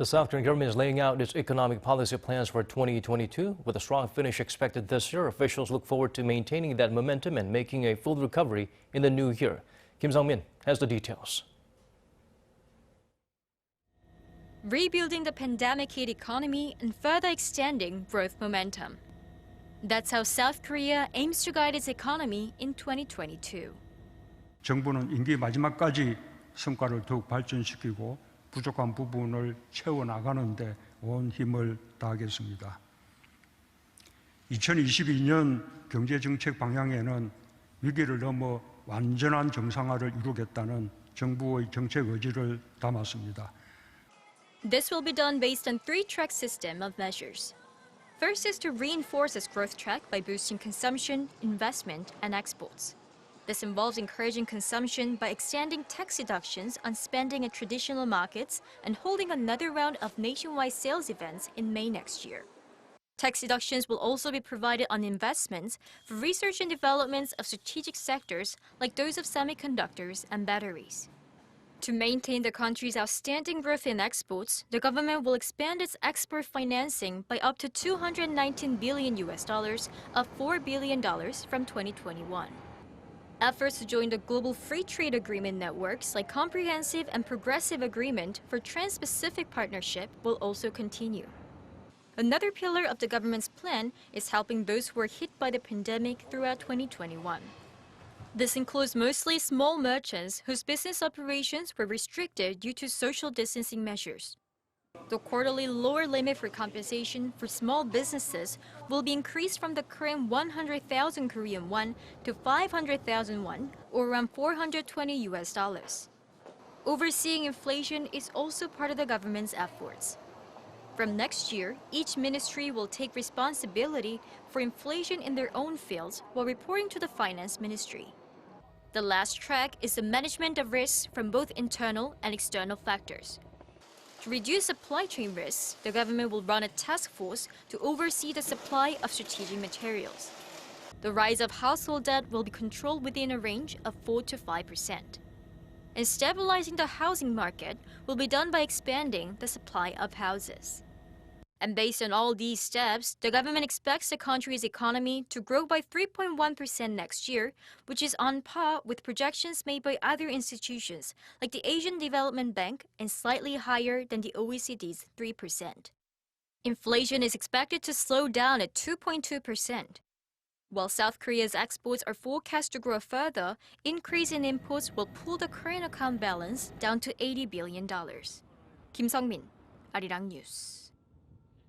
The South Korean government is laying out its economic policy plans for 2022. With a strong finish expected this year, officials look forward to maintaining that momentum and making a full recovery in the new year. Kim Sung-min has the details. Rebuilding the pandemic-hit economy and further extending growth momentum. That's how South Korea aims to guide its economy in 2022. 정부는 임기 마지막까지 성과를 더욱 발전시키고 부족한 부분을 채워나가는 데 온 힘을 다하겠습니다. 2022년 경제정책 방향에는 위기를 넘어 완전한 정상화를 이루겠다는 정부의 정책 의지를 담았습니다. This will be done based on three-track system of measures. First is to reinforce its growth track by boosting consumption, investment, and exports. This involves encouraging consumption by extending tax deductions on spending at traditional markets and holding another round of nationwide sales events in May next year. Tax deductions will also be provided on investments for research and developments of strategic sectors like those of semiconductors and batteries. To maintain the country's outstanding growth in exports, the government will expand its export financing by up to $219 billion, up $4 billion from 2021. Efforts to join the global free trade agreement networks like Comprehensive and Progressive Agreement for Trans-Pacific Partnership will also continue. Another pillar of the government's plan is helping those who were hit by the pandemic throughout 2021. This includes mostly small merchants whose business operations were restricted due to social distancing measures. The quarterly lower limit for compensation for small businesses will be increased from the current 100,000 Korean won to 500,000 won, or around $420. Overseeing inflation is also part of the government's efforts. From next year, each ministry will take responsibility for inflation in their own fields while reporting to the Finance Ministry. The last track is the management of risks from both internal and external factors. To reduce supply chain risks, the government will run a task force to oversee the supply of strategic materials. The rise of household debt will be controlled within a range of 4 to 5%. And stabilizing the housing market will be done by expanding the supply of houses. And based on all these steps, the government expects the country's economy to grow by 3.1% next year, which is on par with projections made by other institutions like the Asian Development Bank and slightly higher than the OECD's 3%. Inflation is expected to slow down at 2.2%. While South Korea's exports are forecast to grow further, increase in imports will pull the current account balance down to $80 billion. Kim Sung-min, Arirang News.